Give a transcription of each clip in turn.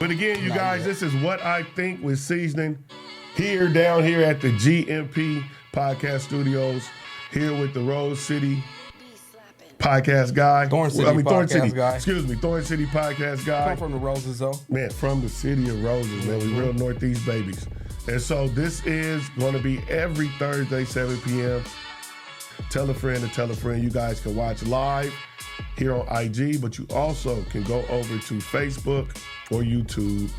But again, you guys, this is What I Think with Seeznin down here at the GMP Podcast Studios, here with the Rose City Podcast Guy. Thorn City Podcast Guy. Excuse me, Thorn City Podcast Guy. Come from the Roses, though. Man, from the city of Roses, man. We real Northeast babies. And so this is going to be every Thursday, 7 p.m. Tell a friend to tell a friend. You guys can watch live here on IG, but you also can go over to Facebook or YouTube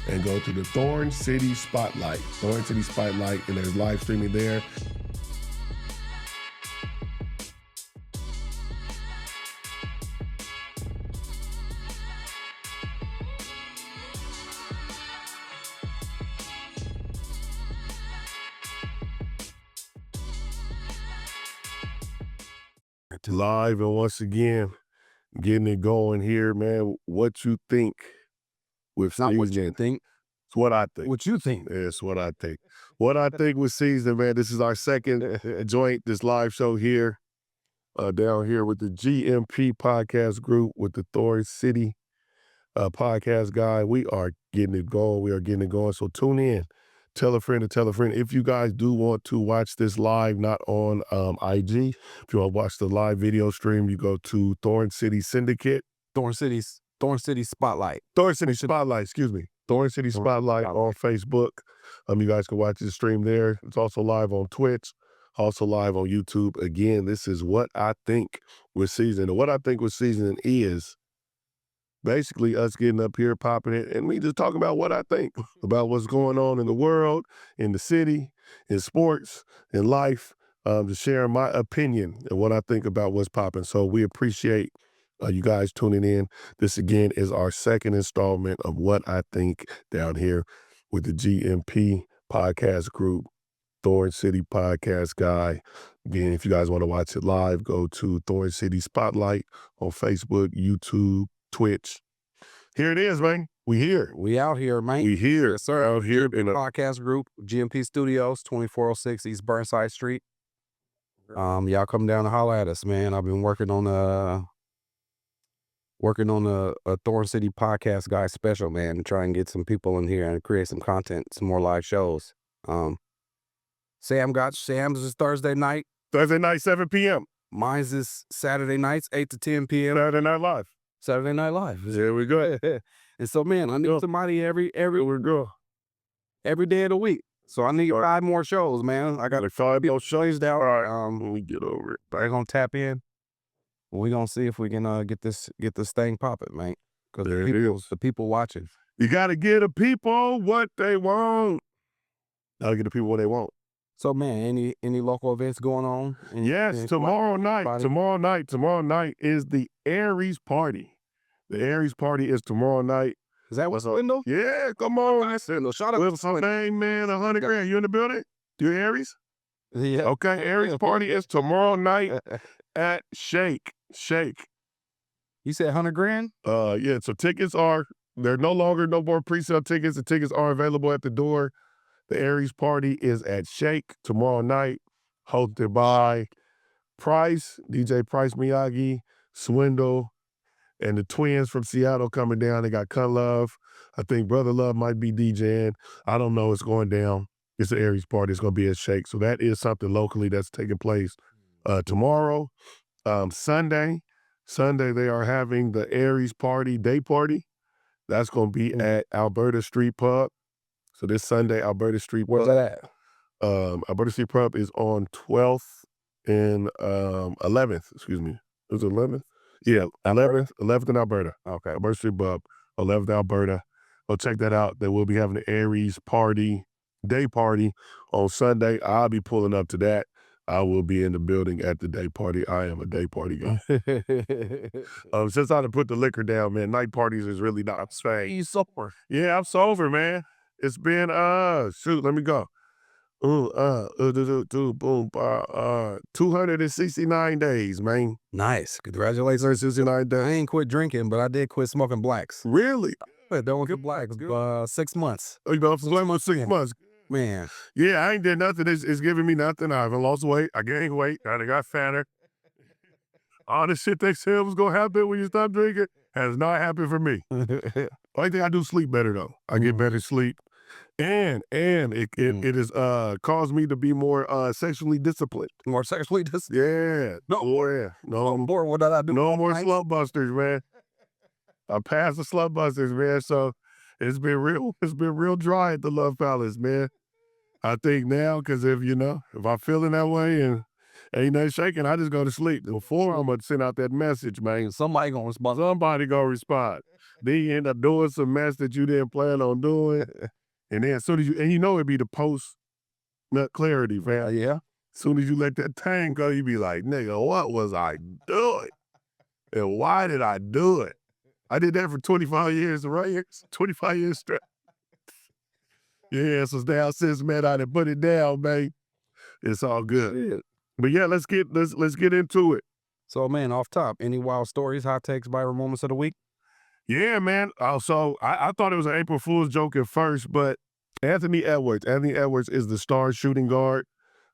and go to the Thorn City Spotlight. Thorn City Spotlight, and there's live streaming there. Live, and once again, getting it going here, man. What you think with Not Seeznin? what you think. It's what I think. What you think. Yeah, it's what I think. What I think with Seeznin, man. This is our second joint, this live show here, down here with the GMP Podcast Group with the Thorn City Podcast Guy. We are getting it going. We are getting it going. So tune in. Tell a friend to tell a friend. If you guys do want to watch this live, not on IG, if you want to watch the live video stream, you go to Thorn City Syndicate. Thorn City Spotlight. Thorn City Spotlight, excuse me. Thorn City Spotlight on Facebook. You guys can watch the stream there. It's also live on Twitch, also live on YouTube. Again, this is What I Think with Seeznin. And what I think with Seeznin is basically us getting up here, popping it, and me just talking about what I think about what's going on in the world, in the city, in sports, in life, just sharing my opinion and what I think about what's popping. So we appreciate you guys tuning in. This, again, is our second installment of What I Think down here with the GMP Podcast Group, Thorn City Podcast Guy. Again, if you guys want to watch it live, go to Thorn City Spotlight on Facebook, YouTube, Twitch. Here it is, man. We here. We out here, man. We here. Yes, sir. Out here in a Podcast Group, GMP Studios, 2406 East Burnside Street. Y'all come down to holler at us, man. I've been working on a Thorn City Podcast Guy special, man, to try and get some people in here and create some content, some more live shows. Sam's is Thursday night. Thursday night, 7 p.m. Mine's is Saturday nights, 8 to 10 p.m. Saturday Night Live. Saturday Night Live. There we go. And so, man, I need somebody every day of the week. So I need 5 more shows, man. I got 5 more shows down. All right, when we get over it. They're gonna tap in. We're gonna see if we can get this thing popping, man. Because the people watching. You gotta get the people what they want. Gotta get the people what they want. So, man, any local events going on? Yes, tomorrow night. Tomorrow night is the Aries party. The Aries party is tomorrow night. Is that what's window? Yeah, come on. I said, no, shout out. What's her name, man? 100 grand. You in the building? You Aries? Yeah. Okay, Aries party is tomorrow night at Shake. You said 100 grand? Yeah. So tickets they're no more pre-sale tickets. The tickets are available at the door. The Aries party is at Shake tomorrow night, hosted by Price, DJ Price Miyagi, Swindle, and the twins from Seattle coming down. They got Cunt Love. I think Brother Love might be DJing. I don't know. It's going down. It's the Aries party. It's going to be at Shake. So that is something locally that's taking place tomorrow. Sunday, they are having the Aries party, day party. That's going to be at Alberta Street Pub. So this Sunday, Alberta Street Pub. Where's that at? Alberta Street Pub is on 12th and 11th. Excuse me. Is it 11th? Yeah, 11th in Alberta. Okay. Alberta Street Pub, 11th Alberta. Go check that out. They will be having the Aries party, day party on Sunday. I'll be pulling up to that. I will be in the building at the day party. I am a day party guy. Since I done put the liquor down, man, night parties is really not saying. You sober? Yeah, I'm sober, man. It's been let me go. 269 days, man. Nice. Congratulations. 269 days. I ain't quit drinking, but I did quit smoking blacks. Really? Don't get blacks. 6 months. Oh, you know, for 6 months. Man. Yeah, I ain't did nothing. It's giving me nothing. I haven't lost weight. I gained weight. I got fatter. All the shit they said was gonna happen when you stop drinking, Has not happened for me. Only thing I do sleep better though. I get better sleep. And it has caused me to be more sexually disciplined. More sexually disciplined? Yeah. No more. What did I do? No more slump busters, man. I passed the slump busters, man. So it's been real dry at the Love Palace, man. I think now, because if I'm feeling that way and ain't nothing shaking, I just go to sleep. Before I'm gonna send out that message, man. Somebody gonna respond. Somebody gonna respond. Then you end up doing some mess that you didn't plan on doing. And then as soon as it'd be the post nut clarity, fam. Yeah. As soon as you let that tang go, you be like, nigga, what was I doing? And why did I do it? I did that for 25 years, right here. 25 years straight. Yeah, so now since, man, I done put it down, man. It's all good. Yeah. But yeah, let's get into it. So, man, off top, any wild stories, hot takes, viral moments of the week? Yeah, man. Also, I thought it was an April Fool's joke at first, but Anthony Edwards is the star shooting guard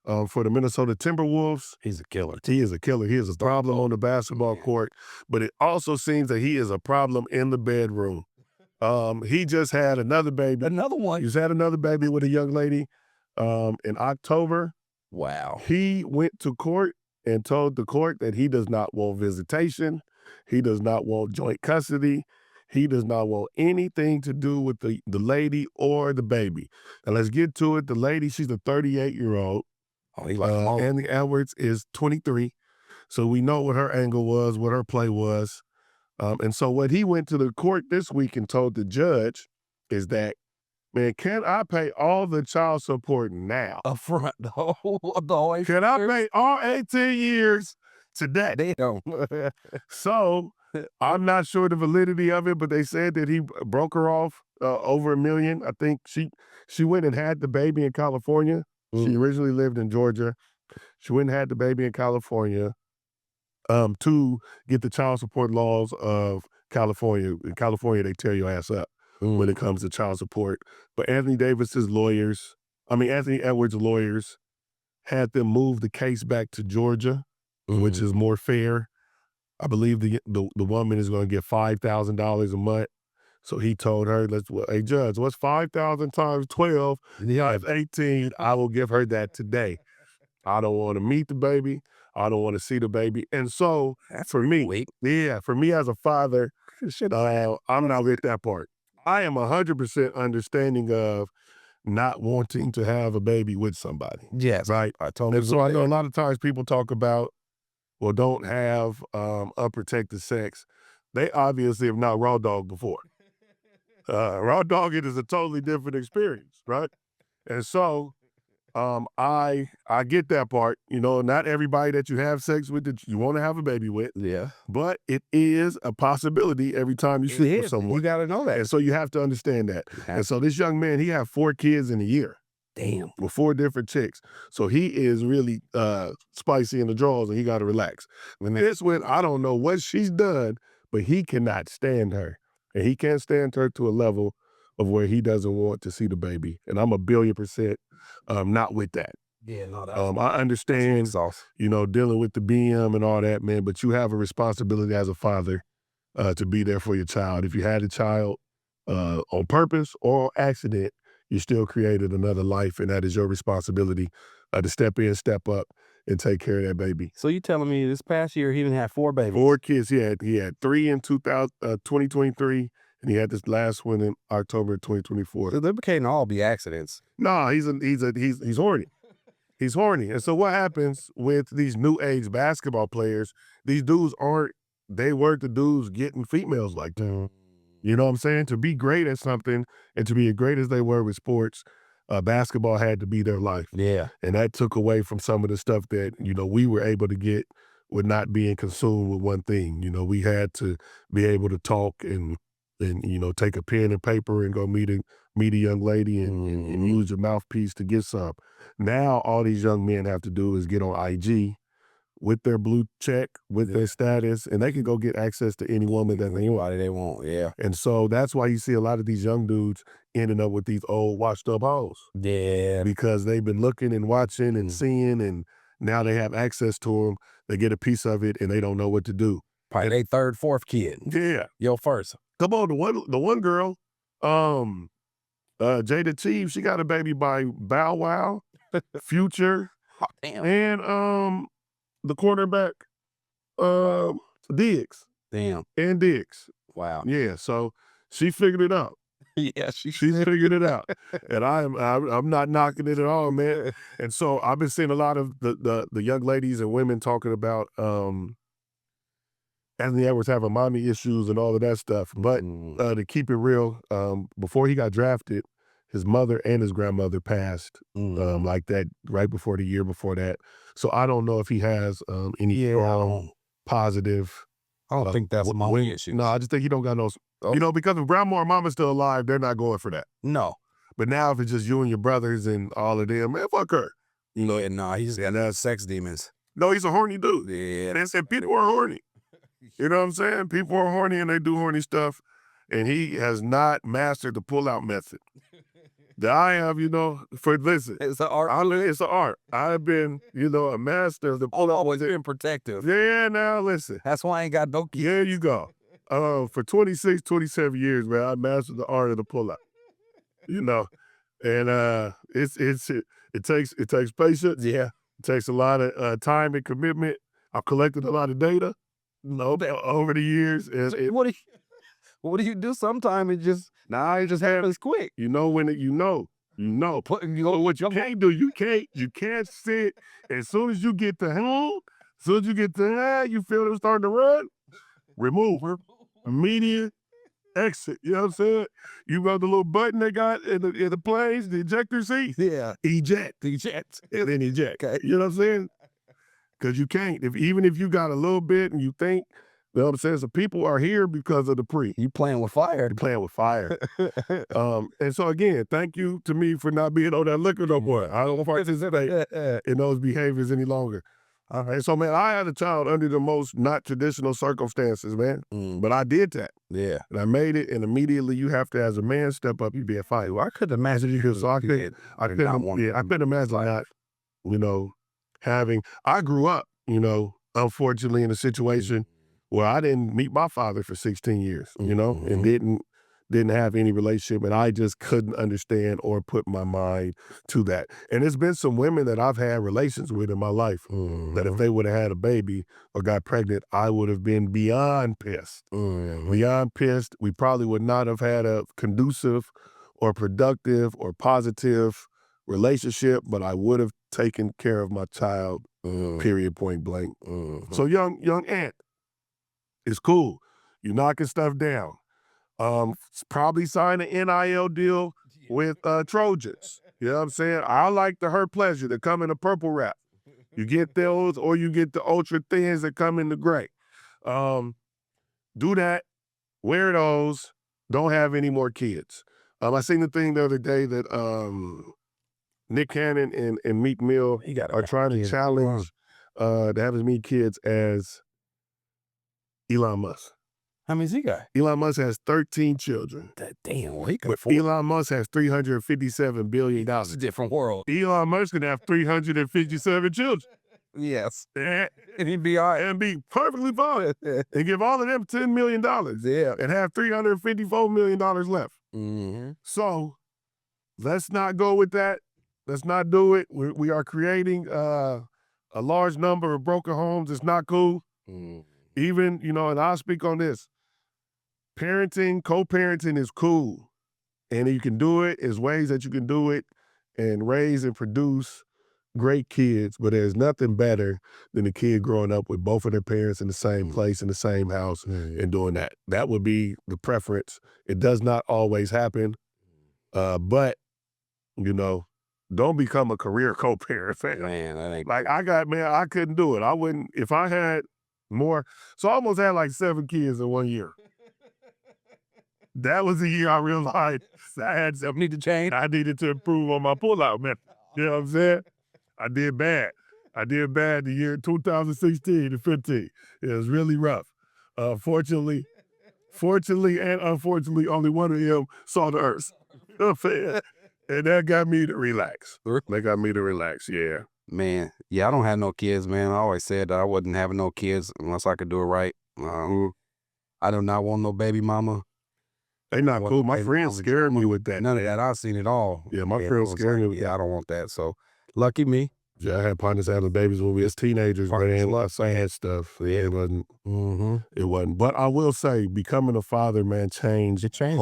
for the Minnesota Timberwolves. He's a killer. He is a killer. He is a problem on the basketball court, but it also seems that he is a problem in the bedroom. He just had another baby. Another one. He just had another baby with a young lady in October. Wow. He went to court and told the court that he does not want visitation. He does not want joint custody. He does not want anything to do with the lady or the baby. Now let's get to it. The lady, she's a 38-year-old. Oh, he like Anthony Edwards is 23. So we know what her angle was, what her play was. And so what he went to the court this week and told the judge is that, man, can I pay all the child support now? Up front, the whole Can I pay all 18 years today? Damn. So I'm not sure the validity of it, but they said that he broke her off over $1 million. I think she went and had the baby in California. She originally lived in Georgia. She went and had the baby in California to get the child support laws of California. In California, they tear your ass up when it comes to child support. But Anthony Edwards' lawyers had them move the case back to Georgia, which is more fair. I believe the woman is going to get $5,000 a month. So he told her, hey, judge, what's 5,000 times 12? Yeah. That's 18. I will give her that today. I don't want to meet the baby. I don't want to see the baby. And so for me as a father, I'm not with that part. I am 100% understanding of not wanting to have a baby with somebody. Yes. Right? I totally And so I know a lot of times people talk about, well, don't have unprotected sex. They obviously have not raw dogged before. Raw dogging is a totally different experience, right? And so I get that part. Not everybody that you have sex with that you want to have a baby with. Yeah. But it is a possibility every time you sleep with someone. You got to know that. And so you have to understand that. And so this young man, he had 4 kids in a year. Damn. With 4 different chicks. So he is really spicy in the drawers and he got to relax. And this one, I don't know what she's done, but he cannot stand her. And he can't stand her to a level of where he doesn't want to see the baby. And I'm 1,000,000,000% not with that. Yeah, no, I understand, dealing with the BM and all that, man, but you have a responsibility as a father to be there for your child. If you had a child on purpose or accident, you still created another life, and that is your responsibility to step in, step up, and take care of that baby. So you telling me this past year he even had 4 babies? 4 kids. He had 3 in 2023, and he had this last one in October 2024. So they can't all be accidents. No, he's horny. He's horny. And so what happens with these new age basketball players, these dudes they weren't the dudes getting females like that. You know what I'm saying? To be great at something and to be as great as they were with sports, basketball had to be their life. Yeah. And that took away from some of the stuff that, we were able to get with not being consumed with one thing. We had to be able to talk and take a pen and paper and go meet a young lady and use your mouthpiece to get some. Now all these young men have to do is get on IG with their blue check, with their status, and they can go get access to any woman that they want. They want, yeah. And so that's why you see a lot of these young dudes ending up with these old washed up hoes. Yeah. Because they've been looking and watching and seeing, and now they have access to them. They get a piece of it and they don't know what to do. Probably their third, fourth kid. Yeah. Your first. Come on, the one girl, Jada Teeve, she got a baby by Bow Wow, Future, Oh, damn. and the quarterback, Diggs. Damn. And Diggs. Wow. Yeah, so she figured it out. Yeah, She's figured it out. And I'm not knocking it at all, man. And so I've been seeing a lot of the young ladies and women talking about Anthony Edwards having mommy issues and all of that stuff. But to keep it real, before he got drafted, his mother and his grandmother passed like that right before the year before that. So I don't know if he has any strong, positive. I don't think that's mommy issues. No, I just think he don't got no. You know, because if grandma or mama's still alive, they're not going for that. No. But now if it's just you and your brothers and all of them, man, fuck her. You know, Nah, he's got sex demons. No, he's a horny dude. Yeah. And they said people are horny. You know what I'm saying? People are horny and they do horny stuff. And he has not mastered the pull-out method. That I have, you know, listen. It's an art. It's an art. I've been, you know, a master of the pull-out. Always been protective. Yeah, now listen. That's why I ain't got no kids. There you go. For 26, 27 years, man, I mastered the art of the pull-out. You know, and it takes patience. Yeah. It takes a lot of time and commitment. I've collected a lot of data, over the years. What do you do? Sometimes it just happens quick. You know when you know. What you can't do, you can't sit. As soon as you get to home, you feel them starting to run, remove her. Immediate exit. You know what I'm saying? You got the little button they got in the planes, the ejector seat. Yeah. Eject. And then eject. Okay. You know what I'm saying? Because you can't. Even if you got a little bit and you think, you know what I'm saying? So people are here because of the pre. You playing with fire. You're playing with fire. And so again, thank you to me for not being on that liquor no more. I don't participate in those behaviors any longer. All right. So man, I had a child under the most not traditional circumstances, man. But I did that. Yeah. And I made it, and immediately you have to, as a man, step up. You be a fight. Well, I couldn't imagine you. So I couldn't imagine like, you know, I grew up, you know, unfortunately in a situation where I didn't meet my father for 16 years, you know, and didn't have any relationship, and I just couldn't understand or put my mind to that. And there's been some women that I've had relations with in my life that if they would have had a baby or got pregnant, I would have been beyond pissed. Beyond pissed. We probably would not have had a conducive or productive or positive relationship, but I would have taken care of my child, period, point blank. So young Ant, it's cool. You knocking stuff down. Probably sign an NIL deal with Trojans. You know what I'm saying? I like the Her Pleasure that come in a purple wrap. You get those, or you get the ultra thins that come in the gray. Do that. Wear those. Don't have any more kids. I seen the thing the other day that Nick Cannon and Meek Mill are trying to challenge to have as many kids as Elon Musk. How many's he got? Elon Musk has 13 children. Damn, well, he got Elon Musk has $357 billion. It's a different world. Elon Musk can have 357 children. Yes. And he'd be all right. And be perfectly fine. And give all of them $10 million. Yeah. And have $354 million left. So let's not go with that. Let's not do it. We are creating a large number of broken homes. It's not cool. Even, you know, and I'll speak on this. Parenting, co-parenting is cool. And you can do it. There's ways that you can do it and raise and produce great kids. But there's nothing better than a kid growing up with both of their parents in the same place, in the same house, and doing that. That would be the preference. It does not always happen. But, you know, don't become a career co-parent. Man, I couldn't do it. I wouldn't, if I had more. So I almost had like 7 kids in 1 year. That was the year I realized I need to change. I needed to improve on my pullout method. You know what I'm saying? I did bad. The year 2016 to 15. It was really rough. Fortunately and unfortunately, only one of them saw the earth. You know what I'm saying? And that got me to relax. Yeah. Man, yeah, I don't have no kids, man. I always said that I wasn't having no kids unless I could do it right. I do not want no baby mama. They not cool. My friends scared me with that. None of that. I've seen it all. Yeah, my friends scared me with that. I don't want that. So lucky me. Yeah, I had partners having babies when we was teenagers, but they had sad stuff. Yeah, it wasn't. It wasn't. But I will say, becoming a father, man, changed. It changed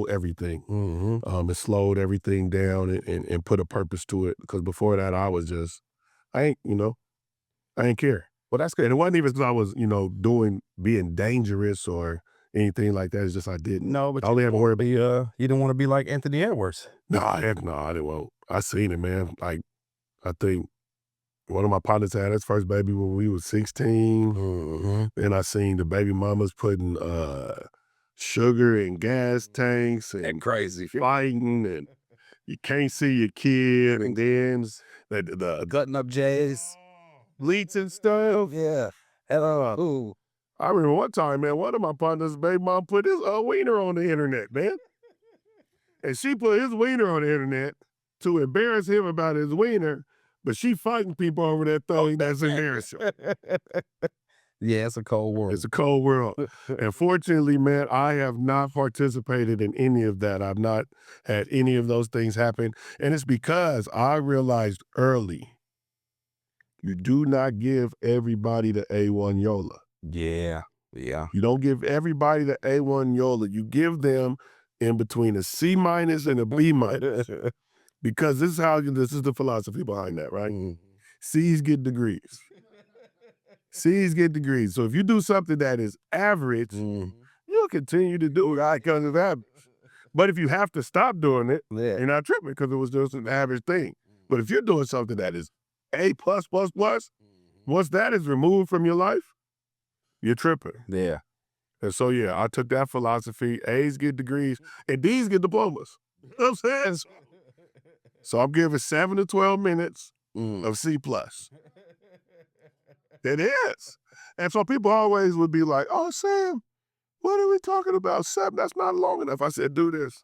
everything. It slowed everything down and put a purpose to it. Because before that, I was just, I ain't care. Well, that's good. And it wasn't even because I was, being dangerous or anything like that. It's just I didn't. No, but I only had to worry about. you didn't want to be like Anthony Edwards. No, heck no, I didn't want. I seen it, man. Like, I think one of my partners had his first baby when we was 16. Then I seen the baby mamas putting sugar in gas tanks and crazy fighting, and you can't see your kid, and then the gutting up J's. bleats and stuff. Yeah. I remember one time, man, one of my partners' baby mom put his wiener on the internet, man. And she put his wiener on the internet to embarrass him about his wiener, but she fighting people over that thing that's embarrassing. Yeah, it's a cold world. It's a cold world. And fortunately, man, I have not participated in any of that. I've not had any of those things happen. And it's because I realized early, you do not give everybody the A1 YOLA. Yeah. You don't give everybody the A1 YOLA. You give them in between a C- and a B-. Because this is the philosophy behind that, right? C's get degrees. C's get degrees. So if you do something that is average, you'll continue to do it because it's average. But if you have to stop doing it, you're not tripping because it was just an average thing. But if you're doing something that is A+++, once that is removed from your life, you're tripping. Yeah. And so, yeah, I took that philosophy. A's get degrees and D's get diplomas. You know what I'm saying? So I'm giving 7 to 12 minutes of C+. It is. And so people always would be like, oh, Sam, what are we talking about? 7, that's not long enough. I said, do this.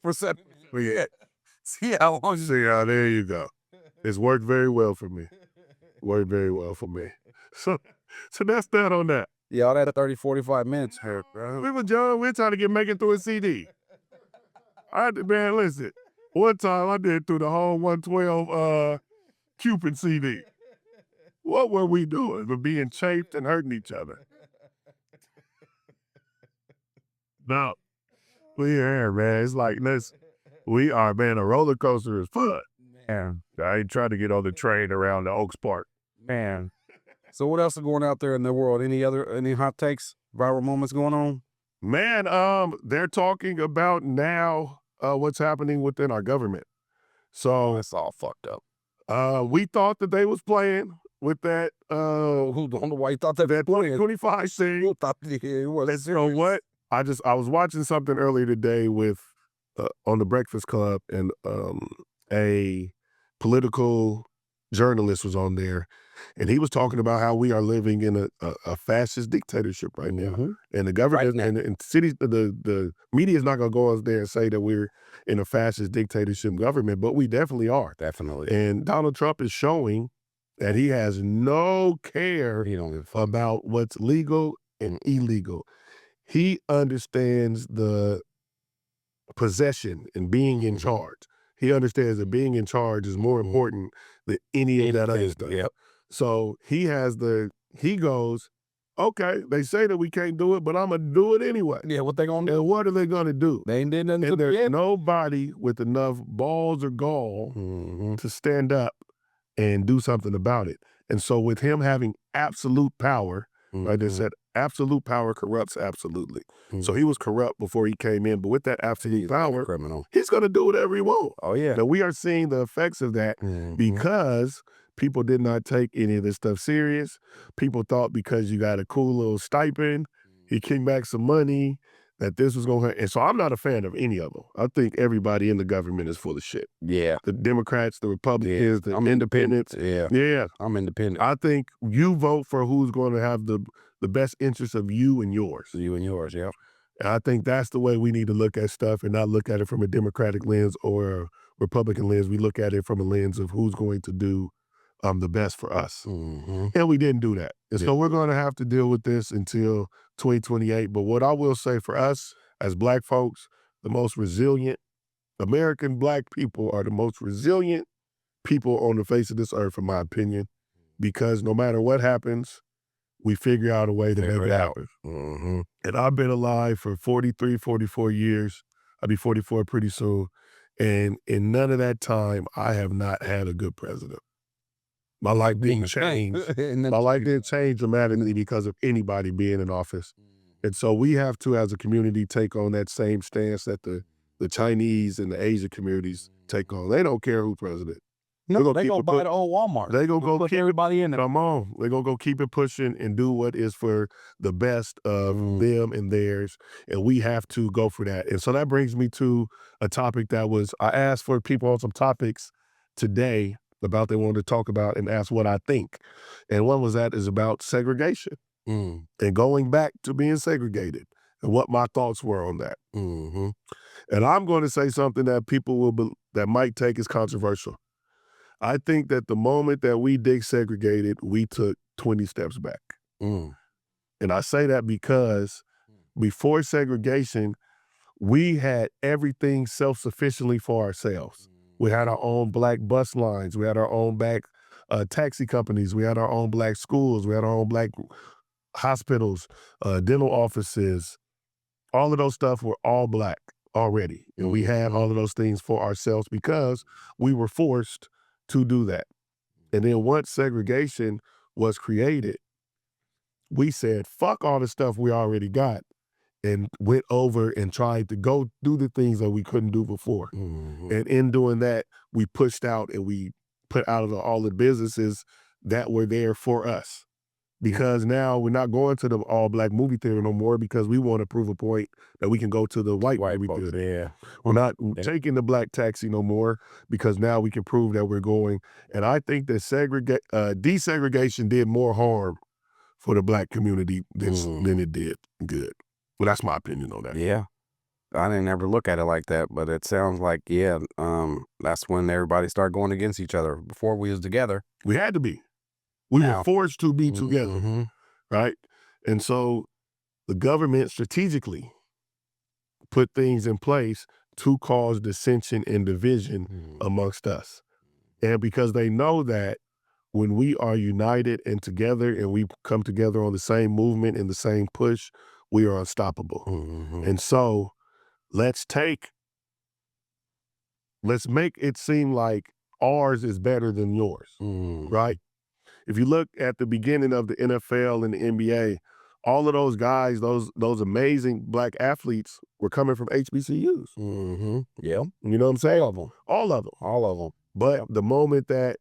For 7 minutes. Well, yeah. See how long. See how, there you go. It's worked very well for me. Worked very well for me. So that's that on that. Yeah, all that 30, 45 minutes hurt, bro. We were young. We're trying to make it through a CD. Man, listen. One time I did through the whole 112 Cupid CD. What were we doing but being chafed and hurting each other? No. We here, man. It's like, we are, man, a roller coaster is fun. Man. I ain't trying to get on the train around the Oaks Park. Man. So what else is going out there in the world? Any hot takes, viral moments going on? Man, they're talking about now what's happening within our government. So it's all fucked up. We thought that they was playing with that. Who don't know why you thought that 25 scene. Who thought it was? You know what? I was watching something earlier today with on the Breakfast Club, and a political journalist was on there, and he was talking about how we are living in a fascist dictatorship right now, and the government and cities, the media is not going to go out there and say that we're in a fascist dictatorship government, but we definitely are. Definitely. And Donald Trump is showing that he has no care about what's legal and illegal. He understands the possession and being in charge. He understands that being in charge is more important than any of that other stuff. Yep. So he goes, okay, they say that we can't do it, but I'm going to do it anyway. Yeah, what they going to do? And what are they going to do? They ain't did nothing. And there's nobody with enough balls or gall to stand up and do something about it. And so with him having absolute power, like they said, absolute power corrupts absolutely. So he was corrupt before he came in, but with that absolute power, he's going to do whatever he wants. Oh, yeah. Now, we are seeing the effects of that because people did not take any of this stuff serious. People thought because you got a cool little stipend, he kicked back some money, that this was going to hurt. And so I'm not a fan of any of them. I think everybody in the government is full of shit. Yeah. The Democrats, the Republicans, the independents. Yeah. I'm independent. I think you vote for who's going to have the best interest of you and yours. You and yours, yeah. And I think that's the way we need to look at stuff, and not look at it from a Democratic lens or a Republican lens. We look at it from a lens of who's going to do the best for us. Mm-hmm. And we didn't do that. And so we're going to have to deal with this until 2028. But what I will say for us as Black folks, the most resilient, American Black people are the most resilient people on the face of this earth, in my opinion, because no matter what happens, we figure out a way to make it happen. Mm-hmm. And I've been alive for 43, 44 years. I'll be 44 pretty soon. And in none of that time, I have not had a good president. My life didn't change. My life didn't change dramatically because of anybody being in office. And so we have to, as a community, take on that same stance that the Chinese and the Asian communities take on. They don't care who's president. No, they gonna buy the old Walmart. They gonna go put keep everybody in there. Come on. They're gonna go keep it pushing and do what is for the best of them and theirs. And we have to go for that. And so that brings me to a topic that I asked for people on some topics today about they wanted to talk about and ask what I think. And one was that is about segregation and going back to being segregated and what my thoughts were on that. Mm-hmm. And I'm going to say something that people that might take as controversial. I think that the moment that we desegregated, we took 20 steps back. And I say that because before segregation, we had everything self-sufficiently for ourselves. We had our own Black bus lines. We had our own Black taxi companies. We had our own Black schools. We had our own Black hospitals, dental offices. All of those stuff were all Black already. And we had all of those things for ourselves because we were forced to do that. And then once segregation was created, we said, fuck all the stuff we already got and went over and tried to go do the things that we couldn't do before. And in doing that, we pushed out and we put out of all the businesses that were there for us. Because now we're not going to the all Black movie theater no more because we want to prove a point that we can go to the white movie theater. Yeah. We're not taking the Black taxi no more because now we can prove that we're going. And I think that desegregation did more harm for the Black community than it did good. Well, that's my opinion on that. Yeah. I didn't ever look at it like that, but it sounds like, that's when everybody started going against each other. Before we was together. We had to be. We were forced to be together, right? And so the government strategically put things in place to cause dissension and division amongst us. And because they know that when we are united and together and we come together on the same movement and the same push, we are unstoppable. And so let's make it seem like ours is better than yours, right? If you look at the beginning of the NFL and the NBA, all of those guys, those amazing Black athletes were coming from HBCUs. Yeah. You know what I'm saying? All of them. But the moment that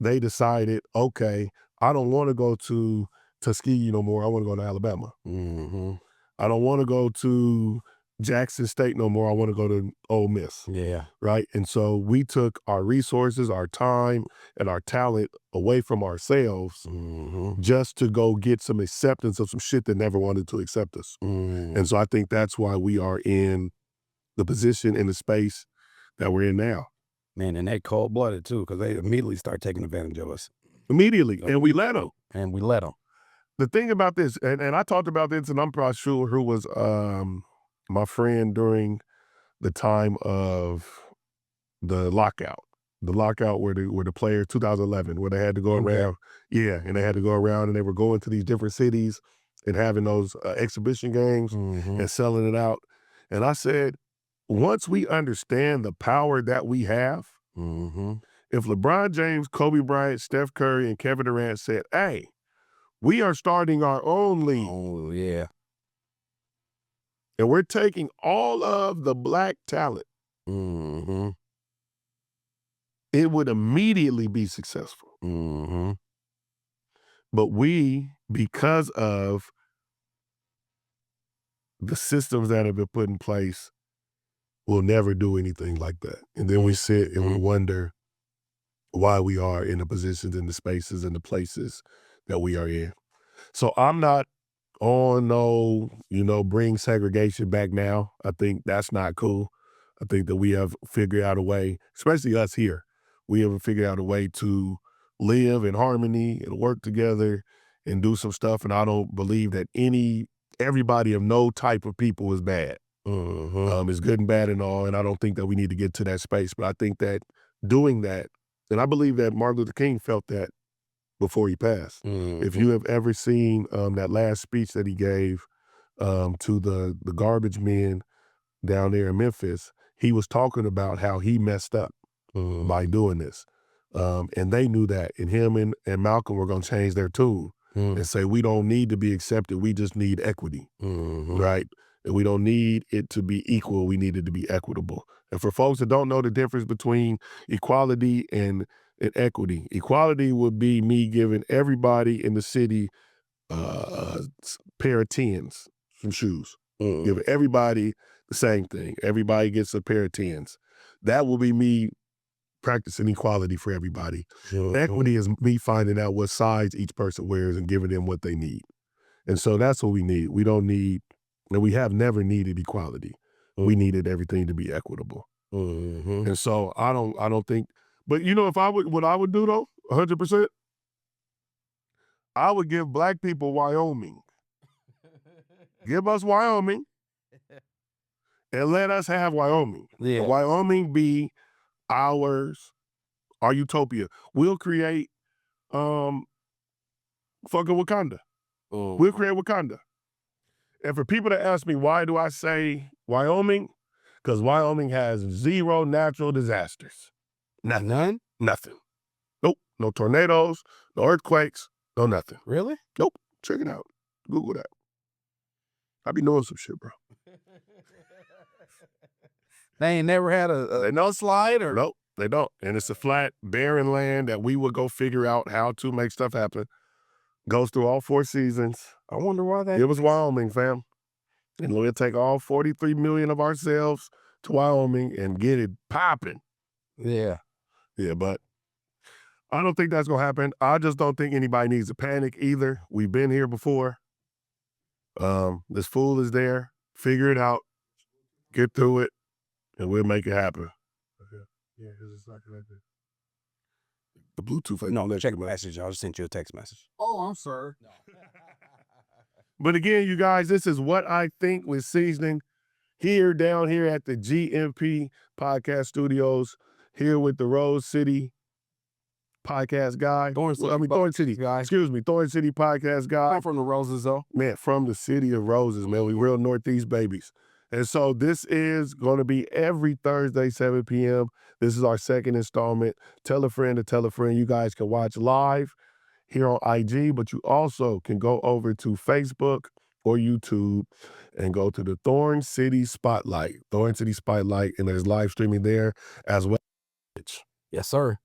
they decided, okay, I don't want to go to Tuskegee no more. I want to go to Alabama. I don't want to go to Jackson State no more. I want to go to Ole Miss. Yeah. Right? And so we took our resources, our time, and our talent away from ourselves just to go get some acceptance of some shit that never wanted to accept us. And so I think that's why we are in the position and the space that we're in now. Man, and they cold-blooded too, because they immediately start taking advantage of us. Immediately. And we let them. The thing about this, and I talked about this, and I'm probably sure who was my friend during the time of the lockout where the players, 2011, where they had to go around. Yeah, and they had to go around and they were going to these different cities and having those exhibition games and selling it out. And I said, once we understand the power that we have, if LeBron James, Kobe Bryant, Steph Curry, and Kevin Durant said, hey, we are starting our own league. Oh, yeah. And we're taking all of the Black talent. It would immediately be successful. But we, because of the systems that have been put in place, will never do anything like that. And then we sit and we wonder why we are in the positions and the spaces and the places that we are in. So I'm not on bring segregation back now. I think that's not cool. I think that we have figured out a way, especially us here, we have figured out a way to live in harmony and work together and do some stuff. And I don't believe that everybody of no type of people is bad. It's good and bad and all. And I don't think that we need to get to that space. But I think that doing that, and I believe that Martin Luther King felt that before he passed. If you have ever seen that last speech that he gave to the garbage men down there in Memphis, he was talking about how he messed up by doing this. And they knew that. And him and Malcolm were going to change their tune and say, we don't need to be accepted. We just need equity, right? And we don't need it to be equal. We need it to be equitable. And for folks that don't know the difference between equality and equity, equality would be me giving everybody in the city a pair of 10s, some shoes. Give everybody the same thing. Everybody gets a pair of 10s. That will be me practicing equality for everybody. Equity is me finding out what size each person wears and giving them what they need. And so that's what we need. We don't need, and we have never needed equality. We needed everything to be equitable. And so I don't think, but you know, what I would do though, 100%, I would give black people Wyoming. Give us Wyoming and let us have Wyoming. Yeah. And Wyoming be our utopia. We'll create fucking Wakanda. We'll create Wakanda. And for people that ask me, why do I say Wyoming? Because Wyoming has 0 natural disasters. None? Nothing. Nope. No tornadoes, no earthquakes, no nothing. Really? Nope. Check it out. Google that. I be knowing some shit, bro. They ain't never had a no slide or? Nope, they don't. And it's a flat, barren land that we would go figure out how to make stuff happen. Goes through all 4 seasons. I wonder why that. It was Wyoming, fam. And we'll take all 43 million of ourselves to Wyoming and get it popping. Yeah. Yeah, but I don't think that's going to happen. I just don't think anybody needs to panic either. We've been here before. This fool is there. Figure it out. Get through it. And we'll make it happen. Okay. Yeah, because it's not connected. The Bluetooth. No, check my message. I just sent you a text message. Oh, I'm sorry. No. But again, you guys, this is What I Think with Seeznin down here at the GMP Podcast Studios, here with the Rose City Podcast Guy. Thorn City Guy. Excuse me, Thorn City Podcast Guy. I'm from the Roses, though. Man, from the city of Roses, man. We real Northeast babies. And so this is going to be every Thursday, 7 p.m. This is our second installment. Tell a friend to tell a friend. You guys can watch live here on IG, but you also can go over to Facebook or YouTube and go to the Thorn City Spotlight. Thorn City Spotlight, and there's live streaming there as well. Yes, sir.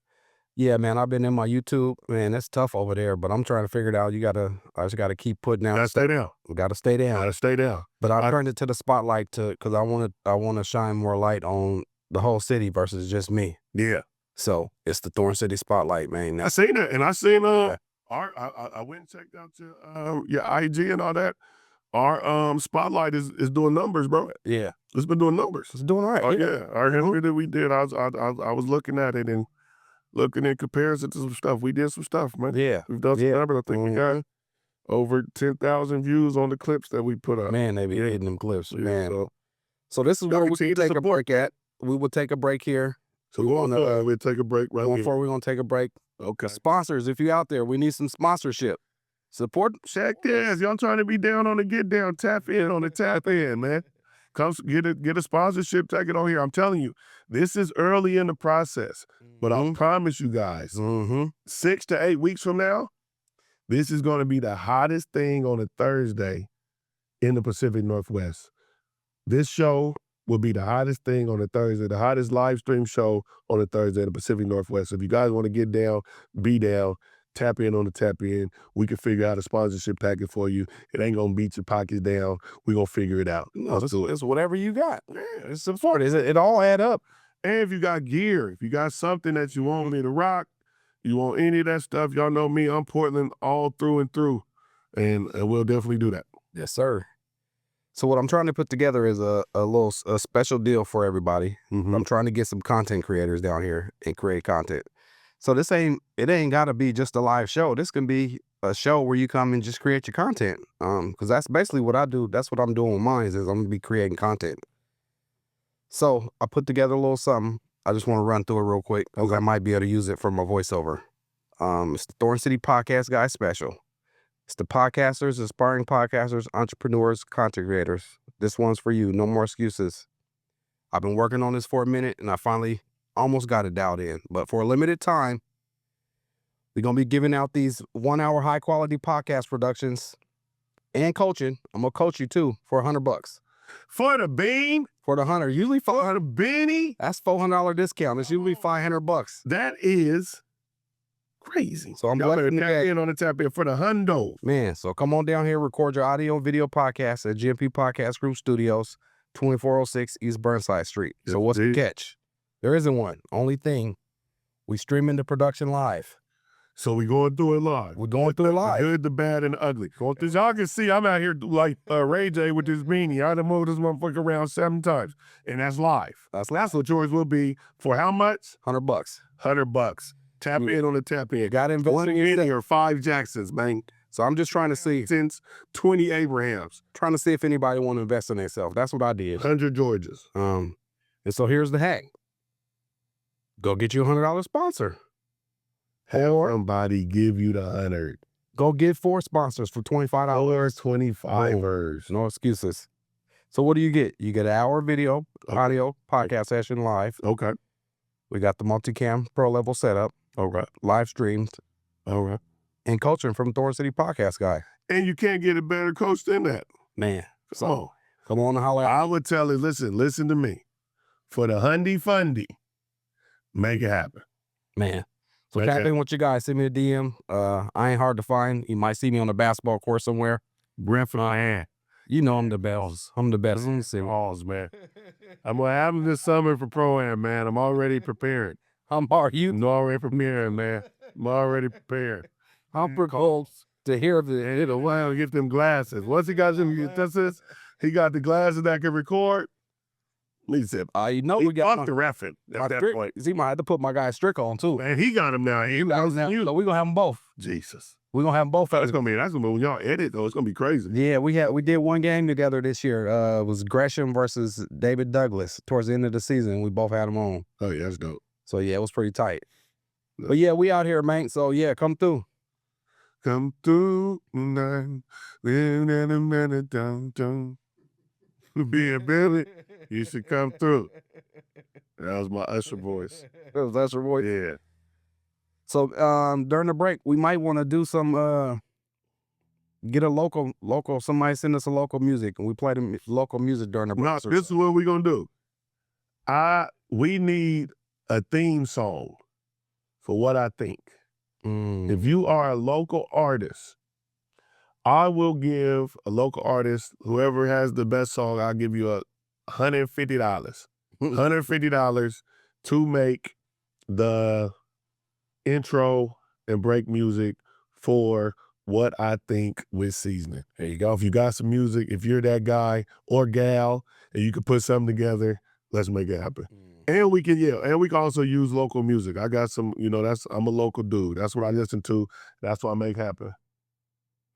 Yeah, man, I've been in my YouTube. Man, it's tough over there, but I'm trying to figure it out. I just got to keep putting out. Gotta stay down. Got to stay down. Gotta stay down. But I turned it to the spotlight because I want to shine more light on the whole city versus just me. Yeah. So it's the Thorn City Spotlight, man. I seen it, and I seen I went and checked out your IG and all that. Our spotlight is doing numbers, bro. Yeah, it's been doing numbers. It's doing all right. Oh yeah, our history that we did. I was looking at it and looking in comparison to some stuff. We did some stuff, man. Yeah, we've done some numbers. I think we got over 10,000 views on the clips that we put up. Man, they be hitting them clips, Yeah, man. So this is where we can take a break at. We will take a break here. So we'll take a break right before we're gonna take a break. Okay. Sponsors, if you out there, we need some sponsorship. Support. Check this. Y'all trying to be down on the get down, tap in on the tap in, man. Come get a sponsorship, take it on here. I'm telling you, this is early in the process. But I promise you guys, 6 to 8 weeks from now, this is going to be the hottest thing on a Thursday in the Pacific Northwest. This show will be the hottest thing on a Thursday, the hottest live stream show on a Thursday in the Pacific Northwest. So if you guys want to get down, be down, tap in on the tap in. We can figure out a sponsorship packet for you. It ain't going to beat your pockets down. We're going to figure it out. It's whatever you got. Yeah, it's support. It all add up. And if you got gear, if you got something that you want me to rock, you want any of that stuff, y'all know me, I'm Portland all through and through. And we'll definitely do that. Yes, sir. So what I'm trying to put together is a special deal for everybody. I'm trying to get some content creators down here and create content. So it ain't got to be just a live show. This can be a show where you come and just create your content. Because that's basically what I do. That's what I'm doing with mine is I'm going to be creating content. So I put together a little something. I just want to run through it real quick because I might be able to use it for my voiceover. It's the Thorn City Podcast Guy special. It's the podcasters, aspiring podcasters, entrepreneurs, content creators. This one's for you. No more excuses. I've been working on this for a minute and I finally almost got it dialed in. But for a limited time, we're going to be giving out these 1 hour high quality podcast productions and coaching. I'm going to coach you too for $100. For the bean? For the 100. Usually for the beanie? That's $400 discount. It's usually $500. That is crazy. So I'm better tap in on the tap in for the hundo. Man, so come on down here, record your audio and video podcast at GMP Podcast Group Studios, 2406 East Burnside Street. Yes, so what's the catch? There isn't one. Only thing, we streaming the production live. So we going through it live. We're going through it live. The good, the bad, and the ugly. As y'all can see, I'm out here like Ray J with this beanie. I done moved this motherfucker around 7 times. And that's live. That's what yours will be for how much? $100. $100. Tap in on the tap in. Got to invest One Guinea or 5 Jacksons, man. So I'm just trying to see. Since 20 Abrahams. Trying to see if anybody want to invest in themselves. That's what I did. 100 Georgias. And so here's the hack. Go get you a $100 sponsor. Have somebody give you the 100. Go get 4 sponsors for $25. $25. No excuses. So what do you get? You get an hour video, audio, podcast session live. Okay. We got the multicam pro level setup. Okay. Live streamed. Okay. And coaching from Thorn City Podcast Guy. And you can't get a better coach than that. Man. So come on and holler out. I would tell it, listen to me. For the hundy fundy, make it happen. Man. So tap in with your guys. Send me a DM. I ain't hard to find. You might see me on a basketball court somewhere. Breath in my hand. You know I'm the best. I'm the best. Balls, man. I'm going to have them this summer for Pro-Am, man. I'm already preparing. I'm already preparing, man. I'm already prepared. I'm prepared to hear the it'll well get them glasses. Once he got them, he got the glasses that can record. He said, you know we got the reffing at that point. He might have to put my guy Strick on too. Man, he got him now. So we're gonna have them both. Jesus. We're gonna have them both. That's gonna be when y'all edit though, it's gonna be crazy. Yeah, we did one game together this year. It was Gresham versus David Douglas towards the end of the season. We both had them on. Oh yeah, that's dope. So yeah, it was pretty tight. But yeah, we out here, man. So yeah, come through. Come through tonight. Downtown. Being Billy, you should come through. That was my Usher voice. That was Usher voice? Yeah. So during the break, we might want to do some, get a local, somebody send us a local music and we play the local music during the break. No, this is what we're going to do. We need a theme song for what I think. If you are a local artist, I will give a local artist, whoever has the best song, I'll give you $150. $150 to make the intro and break music for what I think with Seeznin. There you go. If you got some music, if you're that guy or gal, and you can put something together, let's make it happen. And we can also use local music. I got some, I'm a local dude. That's what I listen to. That's what I make happen.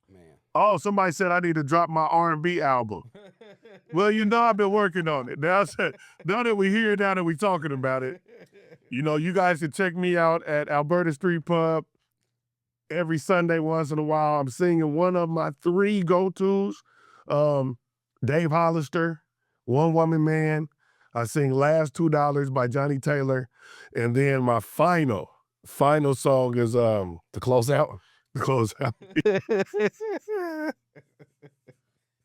Man. Oh, somebody said I need to drop my R&B album. Well, I've been working on it. Now that we here, now that we talking about it, you guys can check me out at Alberta Street Pub every Sunday once in a while. I'm singing one of my 3 go-tos, Dave Hollister, One Woman Man. I sing Last $2 by Johnny Taylor. And then my final song is To Close Out. To Close Out.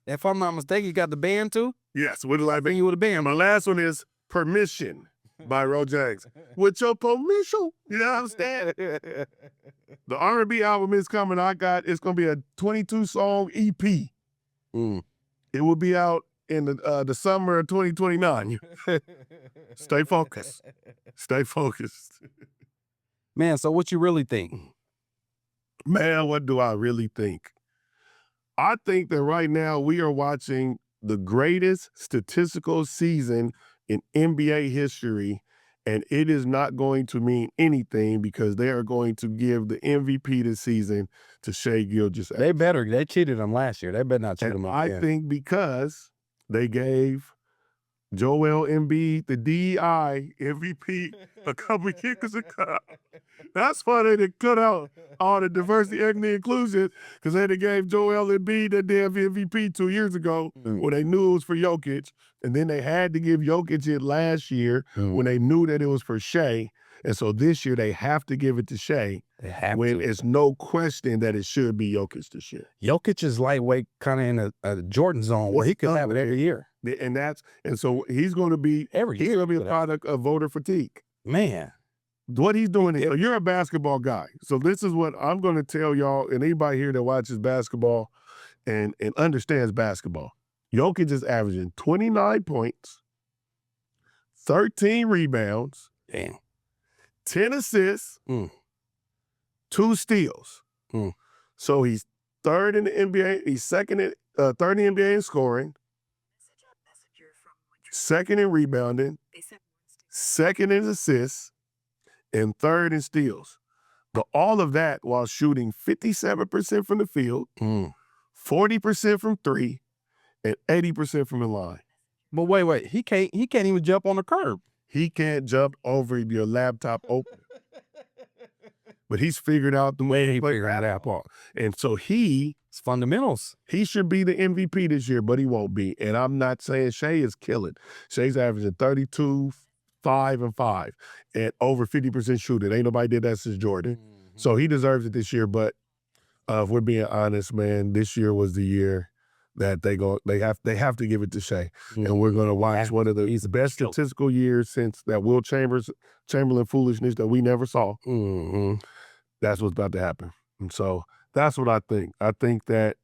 If I'm not mistaken, you got the band too? Yes, what did I bring you with a band? My last one is Permission by Ro James. With your permission, you know what I'm saying? The R&B album is coming. It's going to be a 22-song EP. It will be out in the summer of 2029. Stay focused. Stay focused. Man, so what you really think? Man, what do I really think? I think that right now we are watching the greatest statistical season in NBA history, And it is not going to mean anything because they are going to give the MVP this season to Shai Gilgeous-Alexander. They cheated him last year. They better not cheat And him I think because they gave Joel Embiid the DEI MVP a couple of years ago. That's why they did cut out all the diversity, equity, inclusion, because they gave Joel Embiid the damn MVP 2 years ago when they knew it was for Jokic. And then they had to give Jokic it last year when they knew that it was for Shai. And so this year they have to give it to Shai when it's no question that it should be Jokic this year. Jokic is lightweight, kind of in a Jordan zone where he could have it every year. And so he's going to be a product of voter fatigue. Man. What he's doing is, you're a basketball guy. So this is what I'm going to tell y'all and anybody here that watches basketball and understands basketball. Jokic is averaging 29 points, 13 rebounds, 10 assists, 2 steals. So he's third in the NBA. He's third in the NBA in scoring, second in rebounding, second in assists, and third in steals. But all of that while shooting 57% from the field, 40% from three, and 80% from the line. But wait, he can't even jump on the curb. He can't jump over your laptop open. But he's figured out the way he figured that out. And so it's fundamentals. He should be the MVP this year, but he won't be. And I'm not saying Shai is killing. Shai's averaging 32, 5, and 5, and over 50% shooting. Ain't nobody did that since Jordan. So he deserves it this year. But if we're being honest, man, this year was the year that they have to give it to Shai. And we're gonna watch one of the best statistical years since that Will Chamberlain foolishness that we never saw. That's what's about to happen. And so that's what I think. I think that,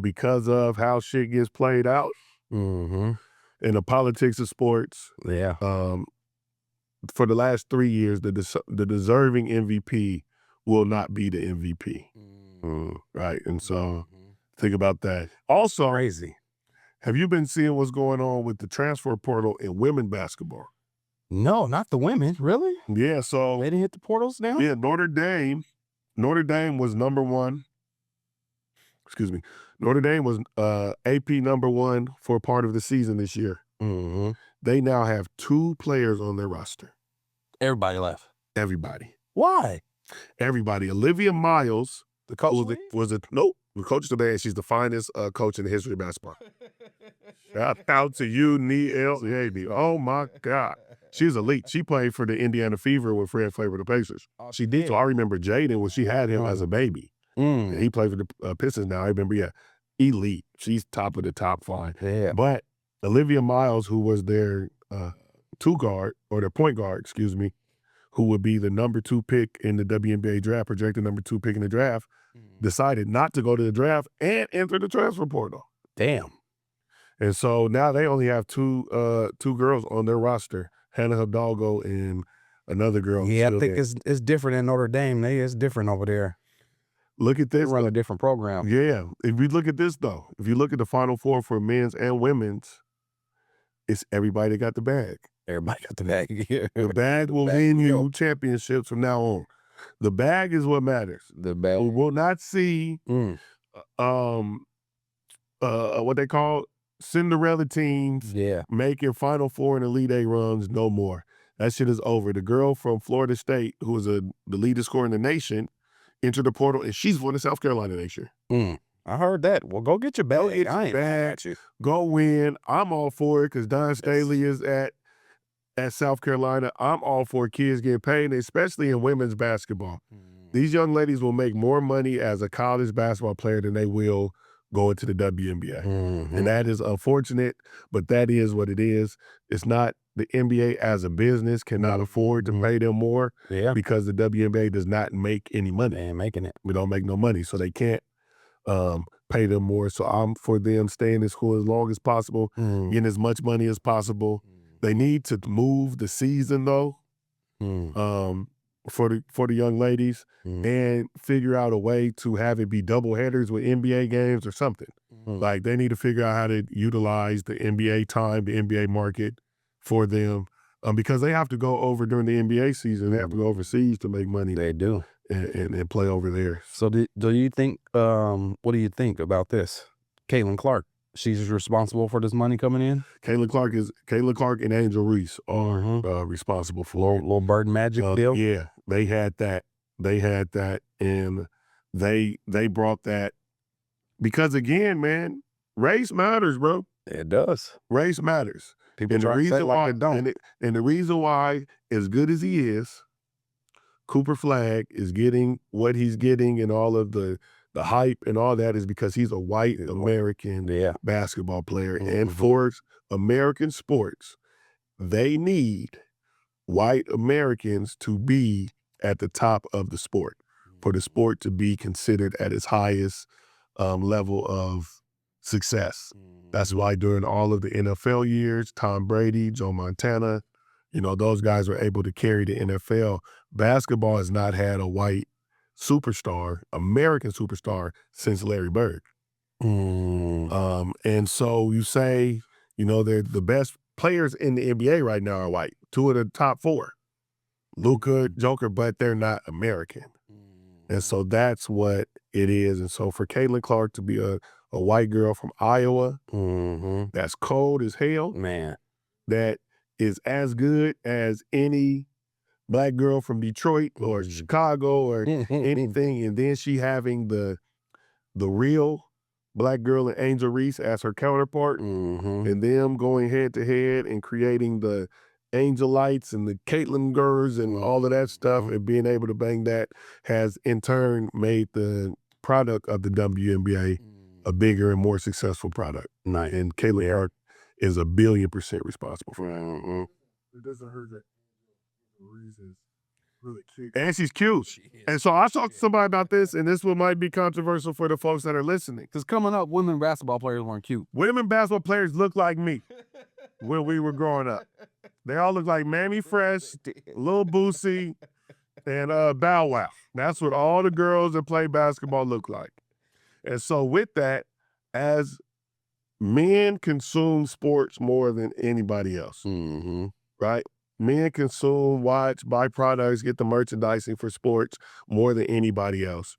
because of how shit gets played out in the politics of sports, for the last 3 years, the deserving MVP will not be the MVP. Right. And so think about that. Also, crazy. Have you been seeing what's going on with the transfer portal in women basketball? No, not the women. Really? Yeah. So they didn't hit the portals now? Yeah, Notre Dame was number one. Excuse me. Notre Dame was AP number one for part of the season this year. They now have 2 players on their roster. Everybody left. Everybody. Why? Everybody. Olivia Miles, the coach, the coach today, and she's the finest coach in the history of basketball. Shout out to you, Neil. Oh my God. She's elite. She played for the Indiana Fever with Fred Flavor the Pacers. Oh, she did. So I remember Jaden when she had him as a baby. And he played for the Pistons now. I remember, elite. She's top of the top 5. Yeah. But Olivia Miles, who was their their point guard, excuse me, who would be the number 2 pick in the WNBA draft, projected number 2 pick in the draft, decided not to go to the draft and enter the transfer portal. Damn. And so now they only have two girls on their roster, Hannah Hidalgo and another girl. Yeah, I think it's different in Notre Dame. It's different over there. Look at this. They run a different program. Yeah. If you look at this, though, if you look at the Final Four for men's and women's, it's everybody that got the bag. Everybody got the bag. The bag will win you championships from now on. The bag is what matters. The bag. We will not see what they call Cinderella teams making Final Four and Elite 8 runs no more. That shit is over. The girl from Florida State, who was the leading scorer in the nation, entered the portal, and she's going to South Carolina next year. I heard that. Well, go get your bag. Go get your bag. Go win. I'm all for it because Don Staley is at South Carolina. I'm all for kids getting paid, especially in women's basketball. These young ladies will make more money as a college basketball player than they will going to the WNBA. And that is unfortunate, but that is what it is. It's not the NBA as a business cannot afford to pay them more because the WNBA does not make any money. They ain't making it. We don't make no money, so they can't pay them more. So I'm for them staying in school as long as possible, getting as much money as possible. They need to move the season though, for the young ladies and figure out a way to have it be double headers with NBA games or something. Like they need to figure out how to utilize the NBA time, the NBA market for them. because they have to go over during the NBA season. They have to go overseas to make money. They do. And play over there. So do you think, what do you think about this? Caitlin Clark, she's responsible for this money coming in? Caitlin Clark and Angel Reese are responsible for little bird magic deal? Yeah, they had that. And they brought that because, again, man, race matters, bro. It does. Race matters. People And the try to say reason like why it don't. And the reason why, as good as he is, Cooper Flagg is getting what he's getting and all of the hype and all that is because he's a white American basketball player. And for American sports, they need white Americans to be at the top of the sport, for the sport to be considered at its highest level of success. That's why during all of the NFL years, Tom Brady, Joe Montana, those guys were able to carry the NFL. Basketball has not had a white superstar, American superstar, since Larry Bird. And so you say, they're the best players in the NBA right now are white. 2 of the top 4, Luka, Joker, but they're not American. And so that's what it is. And so for Caitlin Clark to be a white girl from Iowa, that's cold as hell, man, that is as good as any black girl from Detroit or Chicago or anything, and then she having the real black girl in Angel Reese as her counterpart, and them going head to head and creating the Angel Lights and the Caitlin girls and all of that stuff, and being able to bang that has in turn made the product of the WNBA a bigger and more successful product. Nice. And Caitlin Clark is 1,000,000,000% responsible for that. It doesn't hurt that Reese is really cute. And she's cute. And so I talked to somebody about this, and this one might be controversial for the folks that are listening. Because coming up, women basketball players weren't cute. Women basketball players look like me when we were growing up. They all look like Mammy Fresh, Lil Boosie, and Bow Wow. That's what all the girls that play basketball look like. And so with that, as men consume sports more than anybody else, right? Men consume, watch, buy products, get the merchandising for sports more than anybody else.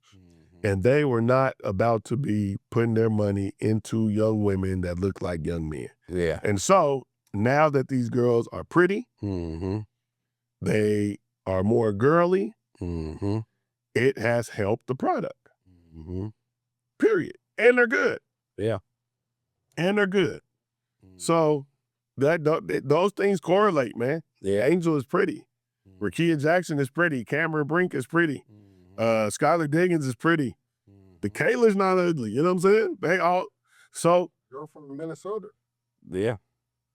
And they were not about to be putting their money into young women that look like young men. Yeah. And so now that these girls are pretty, they are more girly, it has helped the product. Period. And they're good. Yeah. And they're good. So those things correlate, man. Yeah. Angel is pretty. Rakia Jackson is pretty. Cameron Brink is pretty. Skylar Diggins is pretty. The Kayla's not ugly. You know what I'm saying? They all. So. Girl from Minnesota. Yeah.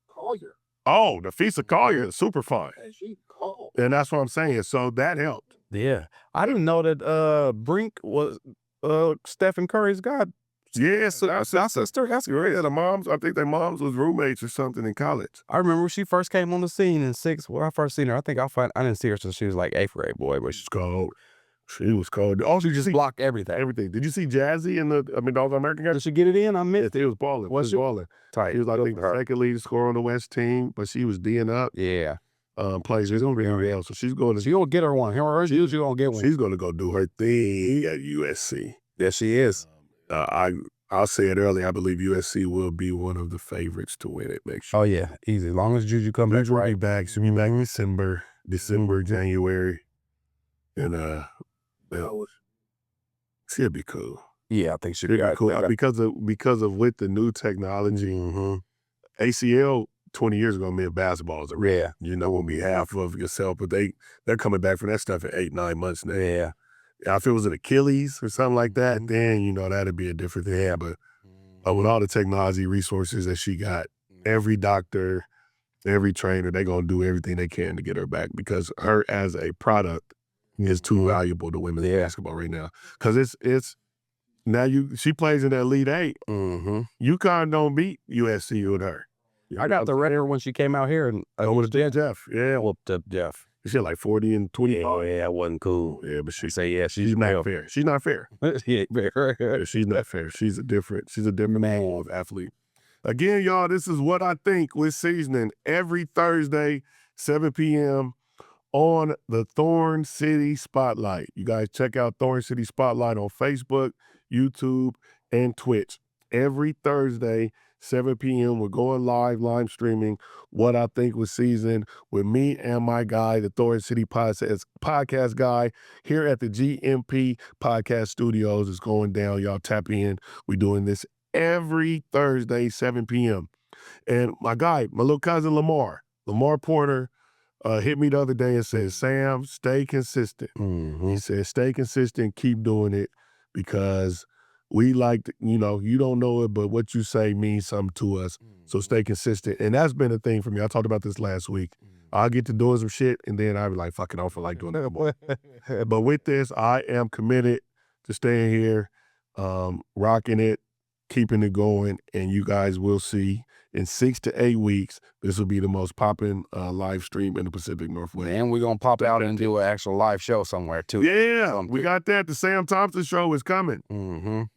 Collier. Oh, Nafisa Collier is super fun. Hey, she cold. And that's what I'm saying. So that helped. Yeah. I didn't know that Brink was Stephen Curry's god. Yes, that's sister. That's great. Yeah, I think their moms was roommates or something in college. I remember when she first came on the scene in 6th. When I first seen her, I didn't see her since she was like 8th grade, boy, but She's cold. She was cold. Oh, she just blocked everything. Everything. Did you see Jazzy in the All-American guy? Did she get it in? I missed Yes, he was balling. Was He was balling. tight. He was, I think, the second lead scorer on the West team, but she was D'ing up. Yeah. Plays. She's going to be real, so she's going to. She gonna get her one. She's gonna get one. She's going to go do her thing at USC. Yes, she is. I'll say it early. I believe USC will be one of the favorites to win it next year. Oh yeah, easy. As long as Juju come back right. She'll be back in December, January, and she'll be cool. Yeah, I think she'll be cool because of with the new technology. ACL 20 years ago meant basketball was a rare. On behalf of yourself, but they're coming back from that stuff in 8-9 months now. Yeah. If it was an Achilles or something like that, then, that'd be a different thing. Yeah, but with all the technology resources that she got, every doctor, every trainer, they're going to do everything they can to get her back because her as a product is too valuable to women's basketball right now. Because it's now she plays in the Elite 8. UConn don't beat USC with her. I got the red hair when she came out here and Jeff. Yeah. Whooped up Jeff. She had like 40 and 20. Oh, yeah, that wasn't cool. Yeah, but she's not fair. She's not fair. Yeah, she's not fair. She's a different man of athlete. Again, y'all, this is What I Think with Seeznin every Thursday, 7 p.m. on the Thorn City Spotlight. You guys check out Thorn City Spotlight on Facebook, YouTube, and Twitch. Every Thursday, 7 p.m., we're going live streaming What I Think was Seeznin with me and my guy, the Thorn City Podcast Guy, here at the GMP Podcast Studios. It's going down. Y'all tap in. We're doing this every Thursday, 7 p.m. And my guy, my little cousin Lamar Porter, hit me the other day and said, Sam, stay consistent. He said, stay consistent, keep doing it, because we like to, you don't know it, but what you say means something to us. So stay consistent. And that's been a thing for me. I talked about this last week. I'll get to doing some shit, and then I'll be like, fuck it, I don't feel like doing it no more. But with this, I am committed to staying here, rocking it, keeping it going, and you guys will see in 6 to 8 weeks, this will be the most popping live stream in the Pacific Northwest. And we're going to pop out and do an actual live show somewhere, too. Yeah, we got that. The Sam Thompson show is coming.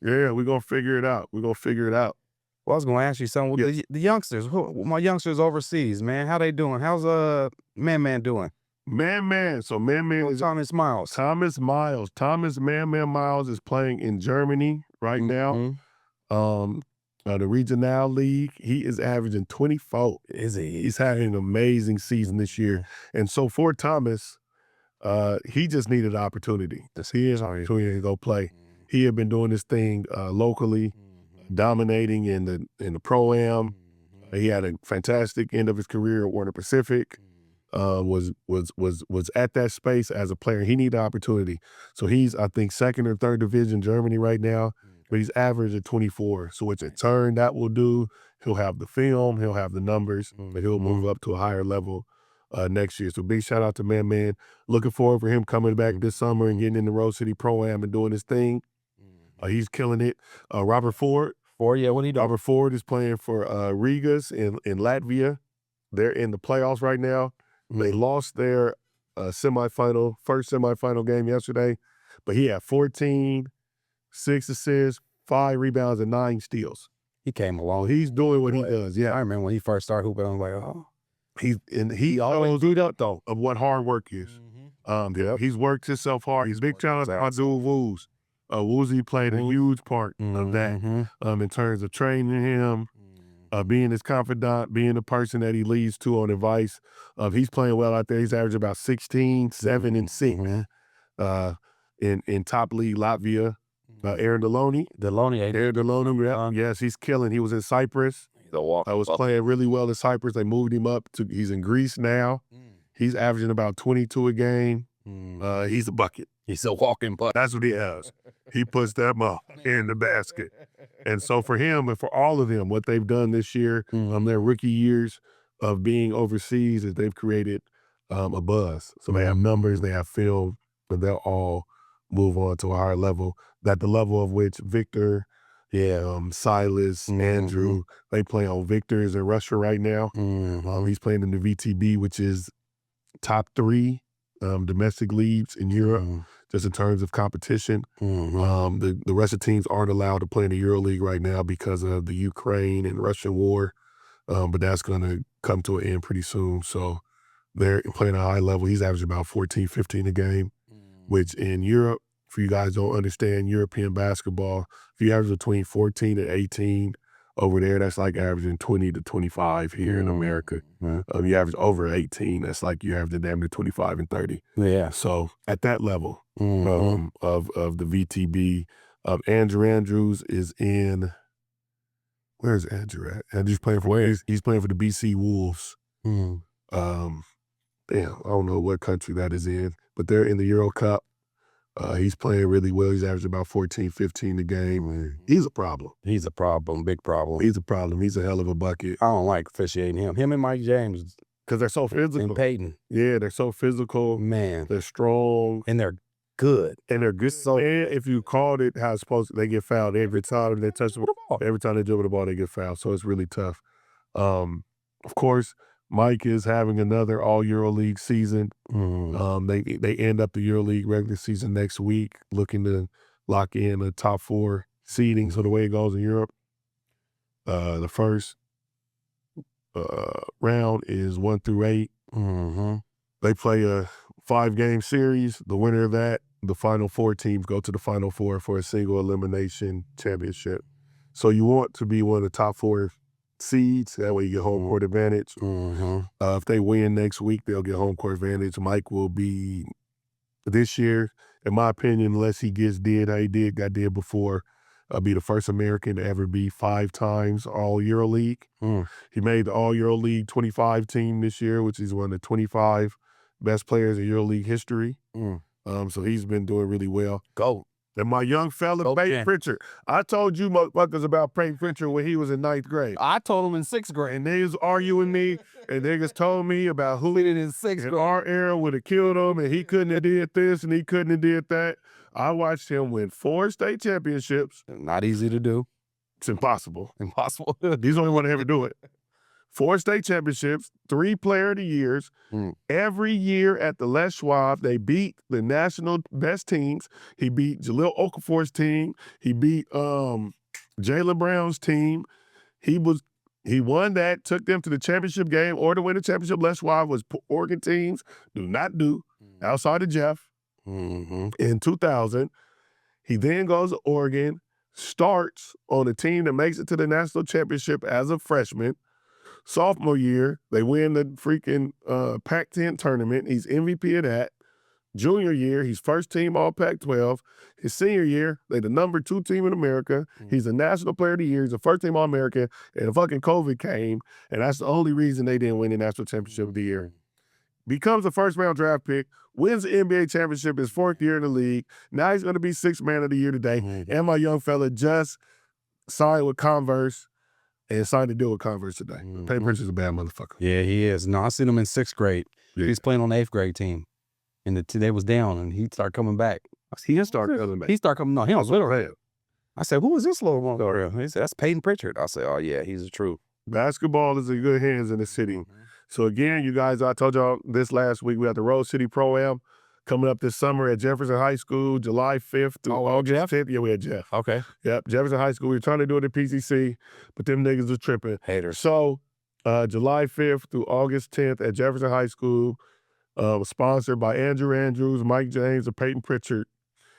Yeah, we're going to figure it out. Well, I was going to ask you something. Yeah. The youngsters, my youngsters overseas, man, how they doing? How's Man doing? Man. So Man is Thomas Miles. Thomas Man Miles is playing in Germany right now. The Regional League, he is averaging 24. Is he? He's having an amazing season this year. And so for Thomas, he just needed an opportunity. He is opportunity to go play. He had been doing this thing locally, dominating in the Pro-Am. He had a fantastic end of his career at Warner Pacific. Was at that space as a player. He needed an opportunity. So he's, I think, 2nd or 3rd division Germany right now. But he's average at 24. So it's a turn that will do. He'll have the film, he'll have the numbers, but he'll move up to a higher level next year. So big shout out to Man. Looking forward for him coming back this summer and getting in the Rose City Pro-Am and doing his thing. He's killing it. Robert Ford. What he doing? Robert Ford is playing for Rigas in Latvia. They're in the playoffs right now. They lost their first semifinal game yesterday, but he had 14, 6 assists, 5 rebounds, and 9 steals. He came along. He's doing what he does. Yeah, I remember when he first started hooping, I was like, oh. He always beat up though of what hard work is. He's worked himself hard. He's big challenge on Dual Woos. Woozy played a huge part of that in terms of training him, being his confidant, being the person that he leads to on advice. He's playing well out there. He's averaging about 16, 7, and 6 in top league Latvia. Aaron Deloney. Yes, he's killing. He was in Cyprus. I was playing really well in Cyprus. They moved him up to, he's in Greece now. He's averaging about 22 a game. He's a bucket. He's a walking bucket. That's what he has. He puts that up in the basket. And so for him and for all of them, what they've done this year, their rookie years of being overseas, is they've created a buzz. So they have numbers, they have film, but they'll all move on to a higher level. That the level of which Victor, Silas, Andrew, they play on. Victor is in Russia right now. He's playing in the VTB, which is top 3 domestic leagues in Europe, just in terms of competition. The Russian teams aren't allowed to play in the EuroLeague right now because of the Ukraine and Russian war, but that's going to come to an end pretty soon. So they're playing at a high level. He's averaging about 14, 15 a game, which in Europe, for you guys don't understand European basketball, if you average between 14 and 18 over there, that's like averaging 20 to 25 here in America. You average over 18, that's like you average damn near 25 and 30. Yeah. So at that level of the VTB, Andrew Andrews is in, where's Andrew at? Andrew's playing for where? He's playing for the BC Wolves. Damn, I don't know what country that is in, but they're in the Euro Cup. He's playing really well. He's averaging about 14, 15 a game. He's a problem. He's a problem, big problem. He's a problem. He's a hell of a bucket. I don't like officiating him. Him and Mike James. Because they're so physical. And Peyton. Yeah, they're so physical. Man. They're strong. And they're good. So and if you called it how it's supposed to, they get fouled every time they touch the ball. Every time they dribble the ball, they get fouled. So it's really tough. Of course, Mike is having another all EuroLeague season. They end up the EuroLeague regular season next week, looking to lock in a top 4 seeding. So the way it goes in Europe, the first round is 1 through 8. Mm-hmm. They play a 5-game series. The winner of that, the final 4 teams go to the final 4 for a single elimination championship. So you want to be one of the top 4 seeds. That way you get home court advantage. Mm-hmm. If they win next week, they'll get home court advantage. Mike will be, this year, in my opinion, unless he gets did how he got did before, be the first American to ever be 5 times All EuroLeague. He made the All EuroLeague 25 team this year, which is one of the 25 best players in EuroLeague history. So he's been doing really well. Go. And my young fella, Peyton Pritchard. I told you motherfuckers about Peyton Pritchard when he was in 9th grade. I told him in 6th grade. And they was arguing me, and niggas told me about who in 6th grade. in our era would have killed him, and he couldn't have did this, and he couldn't have did that. I watched him win 4 state championships. Not easy to do. It's impossible. Impossible. He's the only one to ever do it. 4 state championships, 3 player of the years. Every year at the Les Schwab, they beat the national best teams. He beat Jaleel Okafor's team. He beat Jaylen Brown's team. He won that, took them to the championship game or to win the championship. Les Schwab was Oregon teams do not do outside of Jeff in 2000. He then goes to Oregon, starts on a team that makes it to the national championship as a freshman. Sophomore year, they win the freaking Pac-10 tournament. He's MVP of that. Junior year, he's first team All Pac-12. His senior year, they the number 2 team in America. He's a national player of the year. He's a first team All-American. And fucking COVID came, and that's the only reason they didn't win the national championship of the year. Becomes a first-round draft pick, wins the NBA championship his 4th year in the league. Now he's going to be 6th man of the year today. And my young fella just signed with Converse. And signed to deal with Converse today. Peyton Pritchard's a bad motherfucker. Yeah, he is. No, I seen him in 6th grade. Yeah. He was playing on the 8th grade team. And they was down, and he started coming back. He didn't start coming back. He started coming, no, he was little. I said, who is this little motherfucker? He said, that's Peyton Pritchard. I said, oh, yeah, he's the truth. Basketball is in good hands in the city. So again, you guys, I told y'all this last week, we had the Rose City Pro-Am coming up this summer at Jefferson High School, July 5th through August 10th. Yeah, we had Jeff. Okay. Yep, Jefferson High School. We were trying to do it at PCC, but them niggas was tripping. Haters. So July 5th through August 10th at Jefferson High School, sponsored by Andrew Andrews, Mike James, and Peyton Pritchard.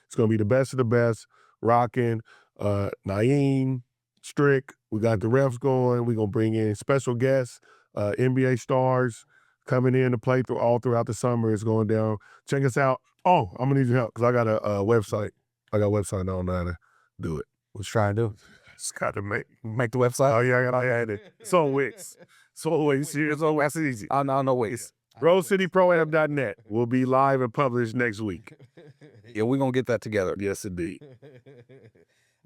It's going to be the best of the best, rocking. Naeem, Strick, we got the refs going. We're going to bring in special guests, NBA stars, coming in to play all throughout the summer. It's going down. Check us out. Oh, I'm gonna need your help because I got a website. I got a website. I don't know how to do it. What you trying to do? Just got to make the website? Oh yeah, I had it. So Wix. That's easy. I know Wix. RoseCityProAm.net will be live and published next week. Yeah, we're gonna get that together. Yes, indeed.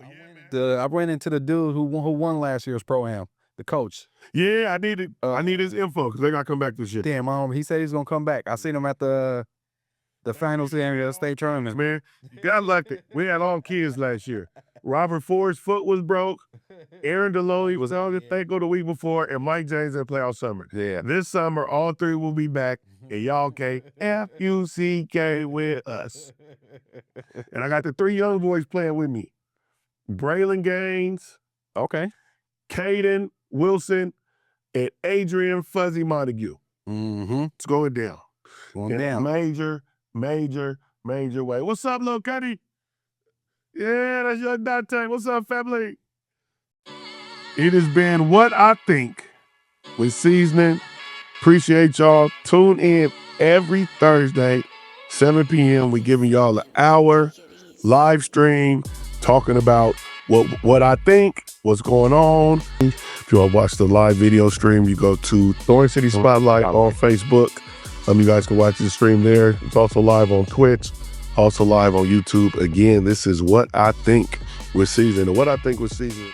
I ran into the dude who won last year's Pro-Am. The coach. Yeah, I need his info because they got to come back to shit. Damn, he said he's going to come back. I seen him at the finals area of the state tournament. Man, you got lucky. We had all kids last year. Robert Ford's foot was broke. Aaron Deloney was on the Thanko the week before, and Mike James didn't play all summer. Yeah. This summer, all 3 will be back, and y'all can F-U-C-K with us. And I got the 3 young boys playing with me. Braylon Gaines. Okay. Caden Wilson, and Adrian Fuzzy Montague. It's going down. Going down. Major way. What's up, little Cuddy? Yeah, that's your Dante. What's up, family? It has been What I Think with Seeznin. Appreciate y'all. Tune in every Thursday, 7 p.m. We giving y'all an hour live stream talking about what I think, what's going on. If you want to watch the live video stream, you go to Thorn City Spotlight on Facebook. You guys can watch the stream there. It's also live on Twitch, also live on YouTube. Again, this is What I Think with Seeznin. And What I Think with Seeznin